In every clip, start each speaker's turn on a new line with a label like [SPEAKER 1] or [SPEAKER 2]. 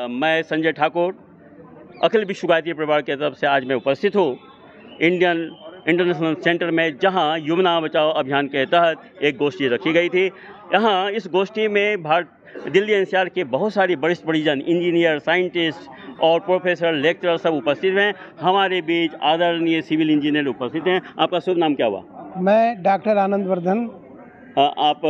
[SPEAKER 1] मैं संजय ठाकुर अखिल विश्व गायत्री परिवार की तरफ से आज मैं उपस्थित हूँ इंडियन इंटरनेशनल सेंटर में, जहाँ यमुना बचाओ अभियान के तहत एक गोष्ठी रखी गई थी। यहाँ इस गोष्ठी में दिल्ली एनसीआर के बहुत सारे वरिष्ठ परिजन, इंजीनियर, साइंटिस्ट और प्रोफेसर, लेक्चरर सब उपस्थित हैं। हमारे बीच आदरणीय सिविल इंजीनियर उपस्थित हैं। आपका शुभ नाम क्या हुआ?
[SPEAKER 2] मैं डॉक्टर आनंद वर्धन।
[SPEAKER 1] आप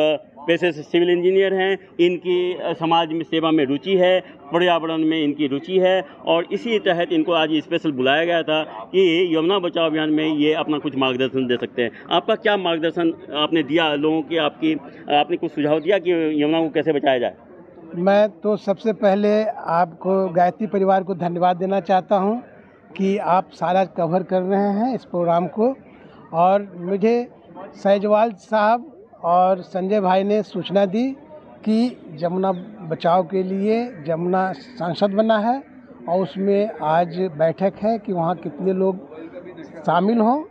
[SPEAKER 1] पेशे से सिविल इंजीनियर हैं। इनकी समाज में सेवा में रुचि है, पर्यावरण में इनकी रुचि है और इसी तहत इनको आज स्पेशल बुलाया गया था कि यमुना बचाओ अभियान में ये अपना कुछ मार्गदर्शन दे सकते हैं। आपका क्या मार्गदर्शन आपने दिया लोगों की? आपने कुछ सुझाव दिया कि यमुना को कैसे बचाया जाए?
[SPEAKER 2] मैं तो सबसे पहले आपको गायत्री परिवार को धन्यवाद देना चाहता हूं कि आप सारा कवर कर रहे हैं इस प्रोग्राम को, और मुझे सहजवाल साहब और संजय भाई ने सूचना दी कि यमुना बचाओ के लिए यमुना सांसद बना है और उसमें आज बैठक है कि वहाँ कितने लोग शामिल हों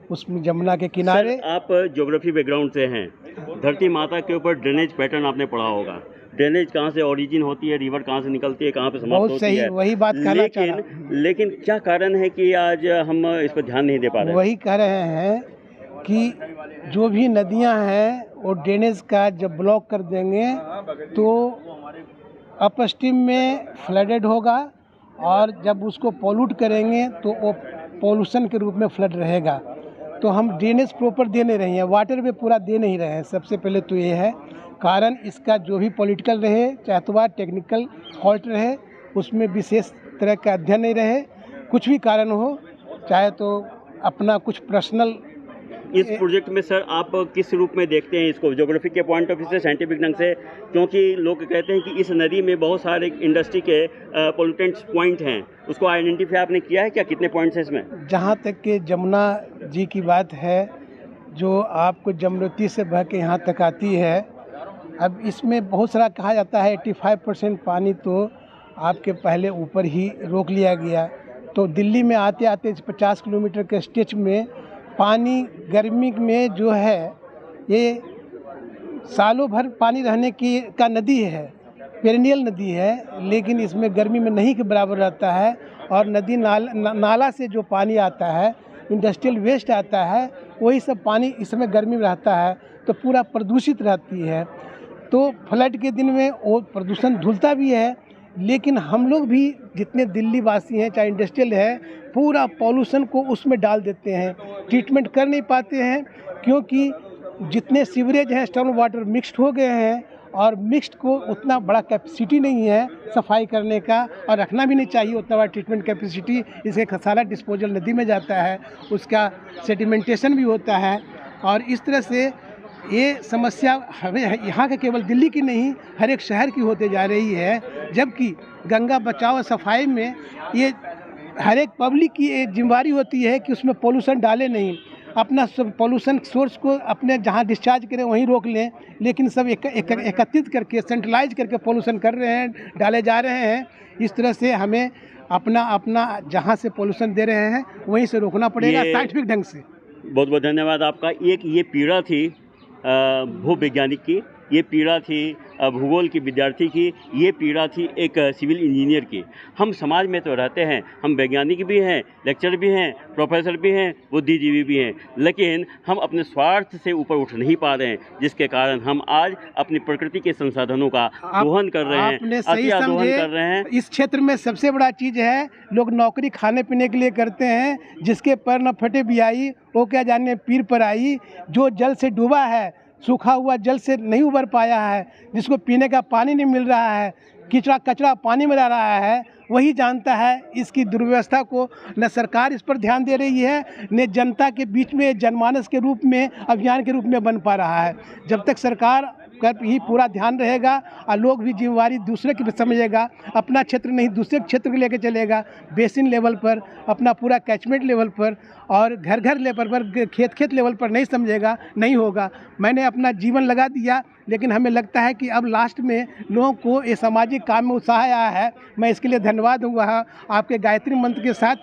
[SPEAKER 2] उसमें यमुना के किनारे।
[SPEAKER 1] आप ज्योग्राफी बैकग्राउंड से हैं, धरती माता के ऊपर ड्रेनेज पैटर्न आपने पढ़ा होगा। ड्रेनेज कहाँ से ओरिजिन होती है, रिवर कहाँ से निकलती है, कहाँ पे समाप्त होती है।
[SPEAKER 2] बहुत सही, वही बात कहना चाह रहा हूं।
[SPEAKER 1] लेकिन क्या कारण है कि आज हम इस पर ध्यान नहीं दे पा रहे?
[SPEAKER 2] वही कह रहे हैं कि जो भी नदियां हैं वो ड्रेनेज का जब ब्लॉक कर देंगे तो अपस्ट्रीम में फ्लडेड होगा, और जब उसको पोल्यूट करेंगे तो वो पोल्यूशन के रूप में फ्लड रहेगा। तो हम ड्रेनेज प्रॉपर दे नहीं रहे हैं, वाटर वे पूरा दे नहीं रहे हैं। सबसे पहले तो ये है कारण। इसका जो भी पॉलिटिकल रहे, चाहे तो वह टेक्निकल फॉल्ट रहे, उसमें विशेष तरह का अध्ययन नहीं रहे, कुछ भी कारण हो, चाहे तो अपना कुछ पर्सनल।
[SPEAKER 1] इस प्रोजेक्ट में सर आप किस रूप में देखते हैं इसको, ज्योग्राफी के पॉइंट ऑफ व्यू से, साइंटिफिक ढंग से? क्योंकि लोग कहते हैं कि इस नदी में बहुत सारे इंडस्ट्री के पोल्यूटेंट्स पॉइंट हैं, उसको आइडेंटिफाई आपने किया है क्या? कितने पॉइंट्स हैं इसमें?
[SPEAKER 2] जहाँ तक कि जमुना जी की बात है, जो आपको जमनोत्री से बह के यहाँ तक आती है, अब इसमें बहुत सारा कहा जाता है 85% पानी तो आपके पहले ऊपर ही रोक लिया गया। तो दिल्ली में आते आते 50 किलोमीटर के स्ट्रेच में पानी गर्मी में जो है ये सालों भर पानी रहने की का नदी है, पेरिनियल नदी है, लेकिन इसमें गर्मी में नहीं के बराबर रहता है। और नदी नाला से जो पानी आता है, इंडस्ट्रियल वेस्ट आता है, वही सब पानी इसमें गर्मी में रहता है तो पूरा प्रदूषित रहती है। तो फ्लड के दिन में वो प्रदूषण धुलता भी है, लेकिन हम लोग भी जितने दिल्ली वासी हैं, चाहे इंडस्ट्रियल है, पूरा पॉल्यूशन को उसमें डाल देते हैं, ट्रीटमेंट कर नहीं पाते हैं, क्योंकि जितने सीवरेज हैं स्टॉर्म वाटर मिक्स्ड हो गए हैं, और मिक्स्ड को उतना बड़ा कैपेसिटी नहीं है सफाई करने का, और रखना भी नहीं चाहिए उतना बड़ा ट्रीटमेंट कैपेसिटी। इसके सारा डिस्पोजल नदी में जाता है, उसका सेडिमेंटेशन भी होता है, और इस तरह से ये समस्या हमें यहाँ के केवल दिल्ली की नहीं, हर एक शहर की होते जा रही है। जबकि गंगा बचाओ सफाई में ये हर एक पब्लिक की एक जिम्मेदारी होती है कि उसमें पोल्यूशन डाले नहीं, अपना सब पोल्यूशन सोर्स को अपने जहाँ डिस्चार्ज करें वहीं रोक लें, लेकिन सब एकत्रित करके सेंट्रलाइज करके पोल्यूशन कर रहे हैं, डाले जा रहे हैं। इस तरह से हमें अपना जहाँ से पोल्यूशन दे रहे हैं वहीं से रोकना पड़ेगा साइंटिफिक ढंग से।
[SPEAKER 1] बहुत बहुत धन्यवाद आपका। एक ये पीड़ा थी भूवैज्ञानिक की, ये पीड़ा थी भूगोल की विद्यार्थी की, ये पीड़ा थी एक सिविल इंजीनियर की। हम समाज में तो रहते हैं, हम वैज्ञानिक भी हैं, लेक्चर भी हैं, प्रोफेसर भी हैं, बुद्धिजीवी भी हैं, लेकिन हम अपने स्वार्थ से ऊपर उठ नहीं पा रहे हैं, जिसके कारण हम आज अपनी प्रकृति के संसाधनों का दोहन कर रहे हैं, दोहन कर रहे हैं।
[SPEAKER 2] इस क्षेत्र में सबसे बड़ा चीज़ है, लोग नौकरी खाने पीने के लिए करते हैं, जिसके पर न फटे बियाई वो क्या जाने पीर पर आई। जो जल से डूबा है, सूखा हुआ जल से नहीं उबर पाया है, जिसको पीने का पानी नहीं मिल रहा है, कचरा पानी में रह रहा है, वही जानता है इसकी दुर्व्यवस्था को। न सरकार इस पर ध्यान दे रही है, न जनता के बीच में जनमानस के रूप में, अभियान के रूप में बन पा रहा है। जब तक सरकार का ही पूरा ध्यान रहेगा और लोग भी जिम्मेवारी दूसरे की समझेगा, अपना क्षेत्र नहीं दूसरे क्षेत्र को लेकर चलेगा, बेसिन लेवल पर, अपना पूरा कैचमेंट लेवल पर और घर घर लेवल पर, खेत खेत लेवल पर नहीं समझेगा, नहीं होगा। मैंने अपना जीवन लगा दिया, लेकिन हमें लगता है कि अब लास्ट में लोगों को ये सामाजिक काम में उत्साह आया है। मैं इसके लिए धन्यवाद दूंगा आपके गायत्री मंत्र के साथ।